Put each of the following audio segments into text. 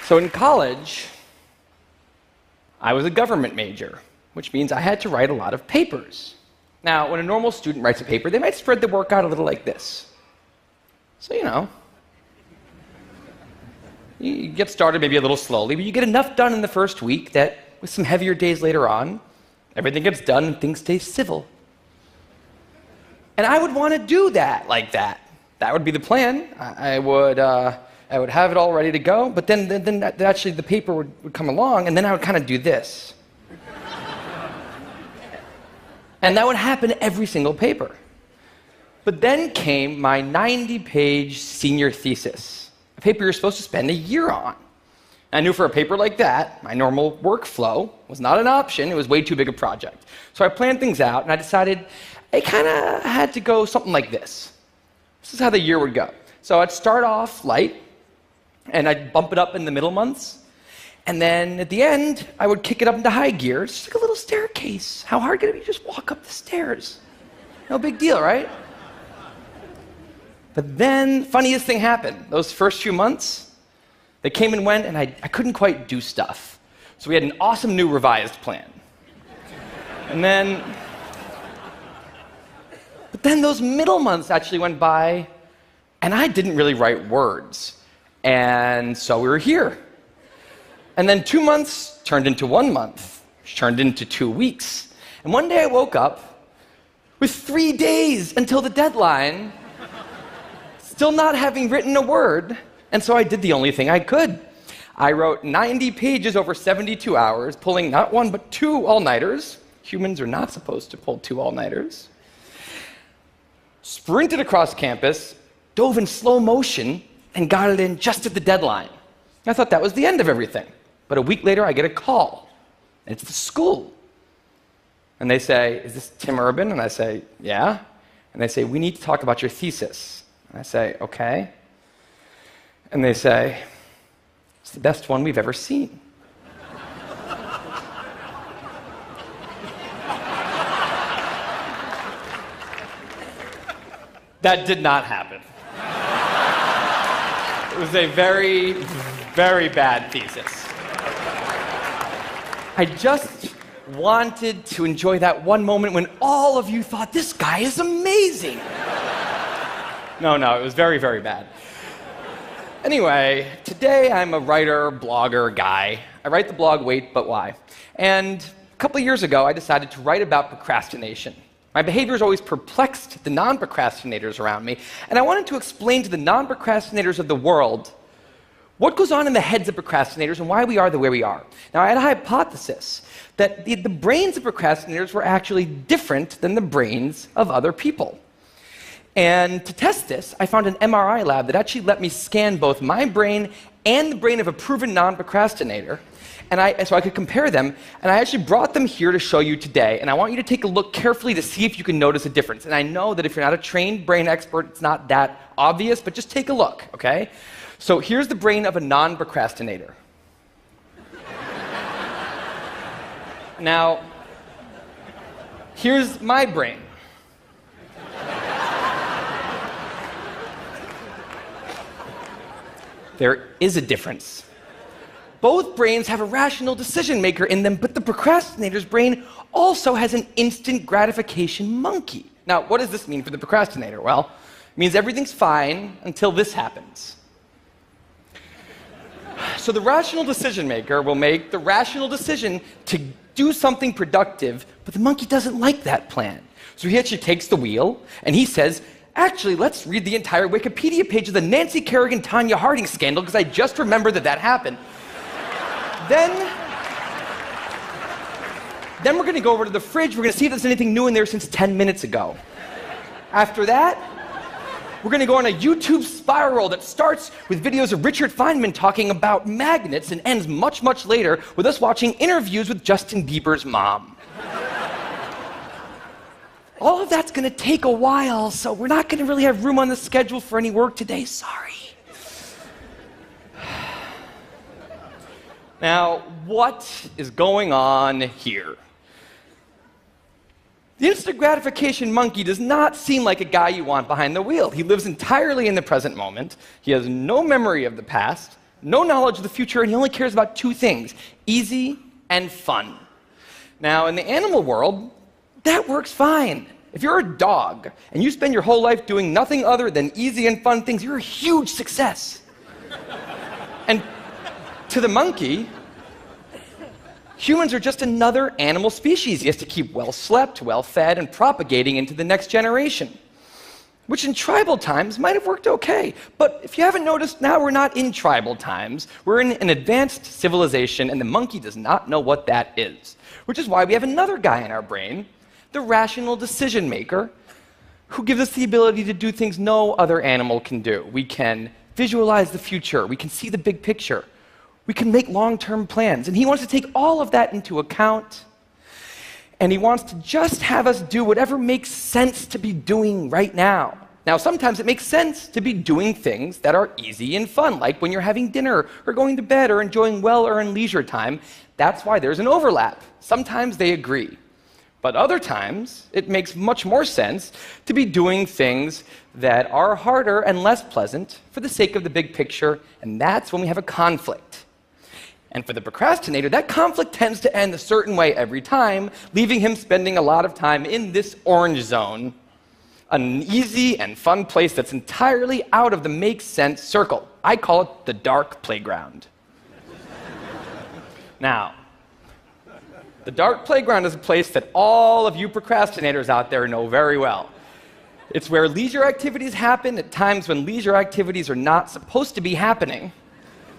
So in college, I was a government major, which means I had to write a lot of papers. Now, when a normal student writes a paper, they might spread the work out a little like this. So, you get started maybe a little slowly, but you get enough done in the first week that with some heavier days later on, everything gets done and things stay civil. And I would want to do that like that. That would be the plan. I would have it all ready to go, but then actually the paper would come along, and then I would kind of do this. And that would happen every single paper. But then came my 90-page senior thesis, a paper you're supposed to spend a year on. I knew for a paper like that, my normal workflow was not an option. It was way too big a project. So I planned things out, and I decided I kind of had to go something like this. This is how the year would go. So I'd start off light, and I'd bump it up in the middle months. And then at the end, I would kick it up into high gear. It's just like a little staircase. How hard could it be to just walk up the stairs? No big deal, right? But then, funniest thing happened. Those first few months, they came and went, and I couldn't quite do stuff. So we had an awesome new revised plan. But then those middle months actually went by, and I didn't really write words. And so we were here. And then 2 months turned into 1 month, which turned into 2 weeks. And one day I woke up with 3 days until the deadline, still not having written a word. And so I did the only thing I could. I wrote 90 pages over 72 hours, pulling not 1 but 2 all-nighters. Humans are not supposed to pull 2 all-nighters. Sprinted across campus, dove in slow motion, and got it in just at the deadline. I thought that was the end of everything. But a week later, I get a call. And it's the school. And they say, "Is this Tim Urban?" And I say, "Yeah." And they say, "We need to talk about your thesis." And I say, "Okay." And they say, "It's the best one we've ever seen." That did not happen. It was a very, very bad thesis. I just wanted to enjoy that one moment when all of you thought, "This guy is amazing." No, it was very, very bad. Anyway, today I'm a writer, blogger guy. I write the blog Wait, But Why? And a couple of years ago, I decided to write about procrastination. My behavior has always perplexed the non-procrastinators around me, and I wanted to explain to the non-procrastinators of the world what goes on in the heads of procrastinators and why we are the way we are. Now, I had a hypothesis that the brains of procrastinators were actually different than the brains of other people. And to test this, I found an MRI lab that actually let me scan both my brain and the brain of a proven non-procrastinator, so I could compare them, and I actually brought them here to show you today, and I want you to take a look carefully to see if you can notice a difference. And I know that if you're not a trained brain expert, it's not that obvious, but just take a look, okay? So here's the brain of a non-procrastinator. Now, here's my brain. There is a difference. Both brains have a rational decision maker in them, but the procrastinator's brain also has an instant gratification monkey. Now, what does this mean for the procrastinator? Well, it means everything's fine until this happens. So the rational decision maker will make the rational decision to do something productive, but the monkey doesn't like that plan. So he actually takes the wheel, and he says, "Actually, let's read the entire Wikipedia page of the Nancy Kerrigan-Tanya Harding scandal, because I just remembered that happened. Then we're going to go over to the fridge. We're going to see if there's anything new in there since 10 minutes ago. After that, we're going to go on a YouTube spiral that starts with videos of Richard Feynman talking about magnets and ends much, much later with us watching interviews with Justin Bieber's mom. All of that's going to take a while, so we're not going to really have room on the schedule for any work today. Sorry." Now, what is going on here? The instant gratification monkey does not seem like a guy you want behind the wheel. He lives entirely in the present moment. He has no memory of the past, no knowledge of the future, and he only cares about two things: easy and fun. Now, in the animal world, that works fine. If you're a dog and you spend your whole life doing nothing other than easy and fun things, you're a huge success. And to the monkey, humans are just another animal species he has to keep well slept, well fed, and propagating into the next generation, which in tribal times might have worked okay. But if you haven't noticed, now we're not in tribal times. We're in an advanced civilization, and the monkey does not know what that is, which is why we have another guy in our brain, the rational decision maker, who gives us the ability to do things no other animal can do. We can visualize the future. We can see the big picture. We can make long-term plans. And he wants to take all of that into account. And he wants to just have us do whatever makes sense to be doing right now. Now, sometimes it makes sense to be doing things that are easy and fun, like when you're having dinner or going to bed or enjoying well-earned leisure time. That's why there's an overlap. Sometimes they agree. But other times, it makes much more sense to be doing things that are harder and less pleasant for the sake of the big picture, and that's when we have a conflict. And for the procrastinator, that conflict tends to end a certain way every time, leaving him spending a lot of time in this orange zone, an easy and fun place that's entirely out of the make sense circle. I call it the dark playground. Now, the dark playground is a place that all of you procrastinators out there know very well. It's where leisure activities happen at times when leisure activities are not supposed to be happening.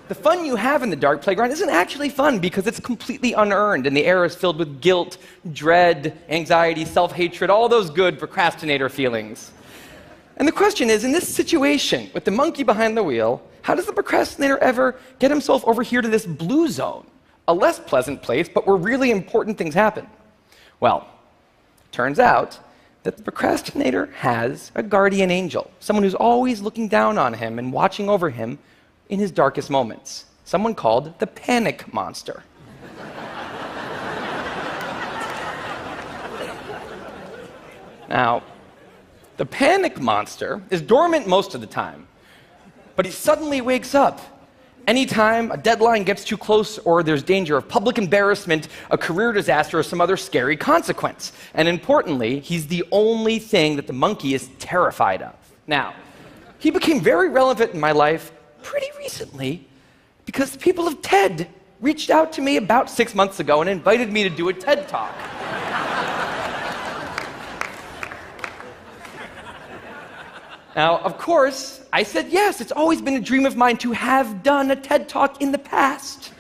The fun you have in the dark playground isn't actually fun because it's completely unearned, and the air is filled with guilt, dread, anxiety, self-hatred, all those good procrastinator feelings. And the question is, in this situation, with the monkey behind the wheel, how does the procrastinator ever get himself over here to this blue zone? A less pleasant place, but where really important things happen. Well, it turns out that the procrastinator has a guardian angel, someone who's always looking down on him and watching over him in his darkest moments, someone called the panic monster. Now, the panic monster is dormant most of the time, but he suddenly wakes up anytime a deadline gets too close or there's danger of public embarrassment, a career disaster, or some other scary consequence. And importantly, he's the only thing that the monkey is terrified of. Now, he became very relevant in my life pretty recently because the people of TED reached out to me about 6 months ago and invited me to do a TED Talk. Now, of course, I said yes. It's always been a dream of mine to have done a TED Talk in the past.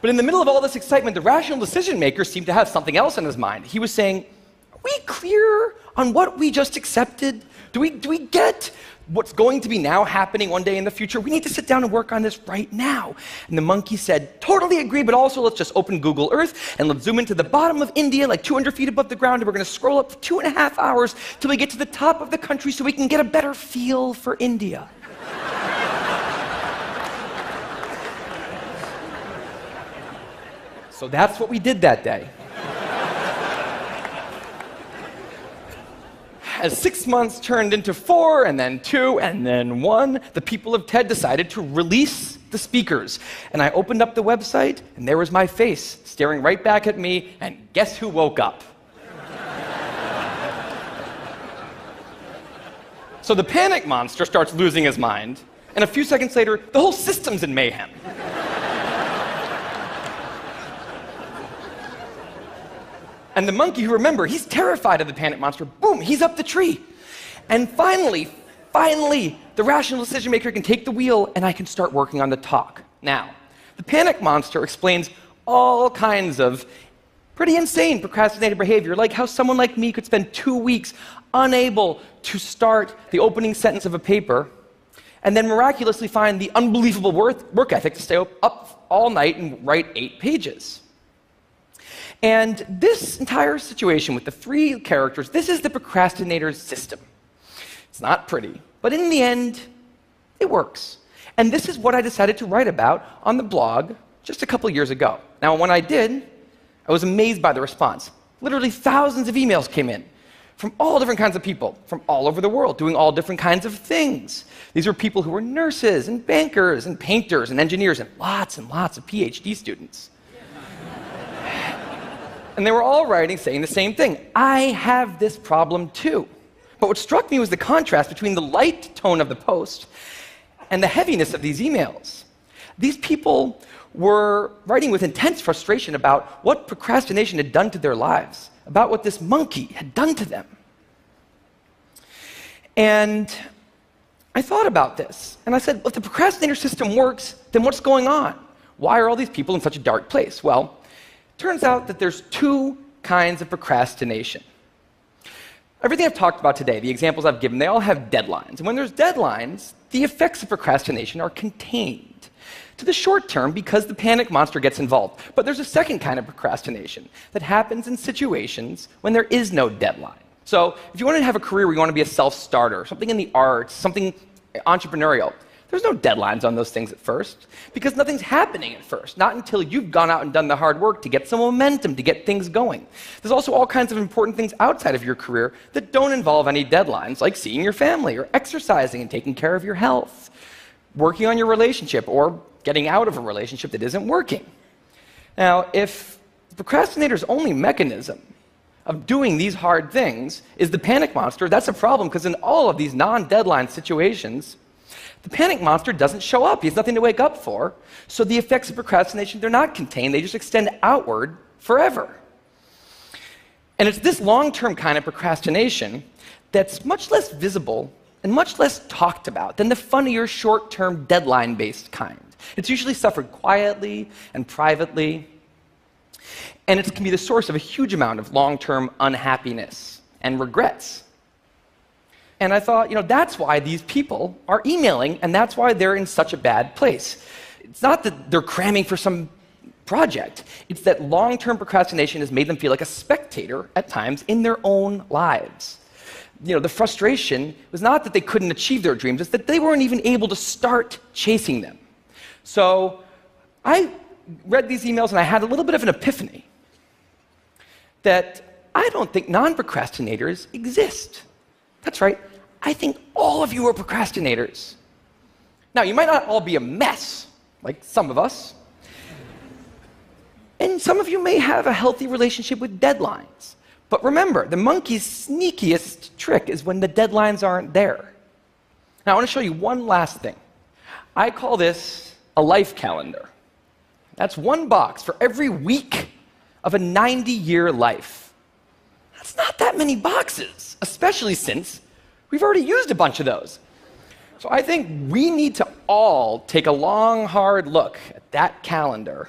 But in the middle of all this excitement, the rational decision maker seemed to have something else in his mind. He was saying, are we clear on what we just accepted? Do we get what's going to be now happening one day in the future? We need to sit down and work on this right now. And the monkey said, totally agree, but also let's just open Google Earth and let's zoom into the bottom of India, like 200 feet above the ground, and we're going to scroll up for 2.5 hours till we get to the top of the country so we can get a better feel for India. So that's what we did that day. As 6 months turned into 4, and then 2, and then 1, the people of TED decided to release the speakers. And I opened up the website, and there was my face staring right back at me, and guess who woke up? So the panic monster starts losing his mind, and a few seconds later, the whole system's in mayhem. And the monkey, who, remember, he's terrified of the panic monster, boom, he's up the tree. And finally, the rational decision maker can take the wheel and I can start working on the talk. Now, the panic monster explains all kinds of pretty insane procrastinated behavior, like how someone like me could spend 2 weeks unable to start the opening sentence of a paper and then miraculously find the unbelievable work ethic to stay up all night and write 8 pages. And this entire situation with the 3 characters, this is the procrastinator's system. It's not pretty, but in the end, it works. And this is what I decided to write about on the blog just a couple years ago. Now, when I did, I was amazed by the response. Literally thousands of emails came in from all different kinds of people, from all over the world, doing all different kinds of things. These were people who were nurses and bankers and painters and engineers and lots of PhD students. And they were all writing saying the same thing. I have this problem too. But what struck me was the contrast between the light tone of the post and the heaviness of these emails. These people were writing with intense frustration about what procrastination had done to their lives, about what this monkey had done to them. And I thought about this, and I said, if the procrastinator system works, then what's going on? Why are all these people in such a dark place? Well, it turns out that there's two kinds of procrastination. Everything I've talked about today, the examples I've given, they all have deadlines. And when there's deadlines, the effects of procrastination are contained to the short term because the panic monster gets involved. But there's a second kind of procrastination that happens in situations when there is no deadline. So if you want to have a career where you want to be a self-starter, something in the arts, something entrepreneurial, there's no deadlines on those things at first because nothing's happening at first, not until you've gone out and done the hard work to get some momentum, to get things going. There's also all kinds of important things outside of your career that don't involve any deadlines, like seeing your family or exercising and taking care of your health, working on your relationship or getting out of a relationship that isn't working. Now, if the procrastinator's only mechanism of doing these hard things is the panic monster, that's a problem because in all of these non-deadline situations, the panic monster doesn't show up. He has nothing to wake up for. So the effects of procrastination, they're not contained. They just extend outward forever. And it's this long-term kind of procrastination that's much less visible and much less talked about than the funnier, short-term, deadline-based kind. It's usually suffered quietly and privately, and it can be the source of a huge amount of long-term unhappiness and regrets. And I thought, that's why these people are emailing, and that's why they're in such a bad place. It's not that they're cramming for some project. It's that long-term procrastination has made them feel like a spectator at times in their own lives. The frustration was not that they couldn't achieve their dreams, it's that they weren't even able to start chasing them. So I read these emails and I had a little bit of an epiphany that I don't think non-procrastinators exist. That's right. I think all of you are procrastinators. Now, you might not all be a mess, like some of us. And some of you may have a healthy relationship with deadlines. But remember, the monkey's sneakiest trick is when the deadlines aren't there. Now, I want to show you one last thing. I call this a life calendar. That's one box for every week of a 90-year life. That's not that many boxes, especially since we've already used a bunch of those. So I think we need to all take a long, hard look at that calendar.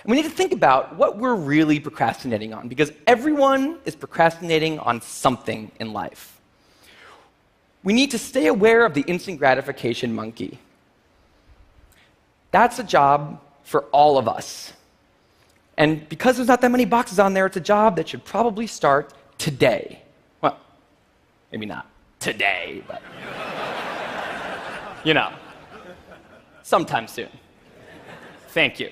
And we need to think about what we're really procrastinating on, because everyone is procrastinating on something in life. We need to stay aware of the instant gratification monkey. That's a job for all of us. And because there's not that many boxes on there, it's a job that should probably start today. Well, maybe not today, but sometime soon. Thank you.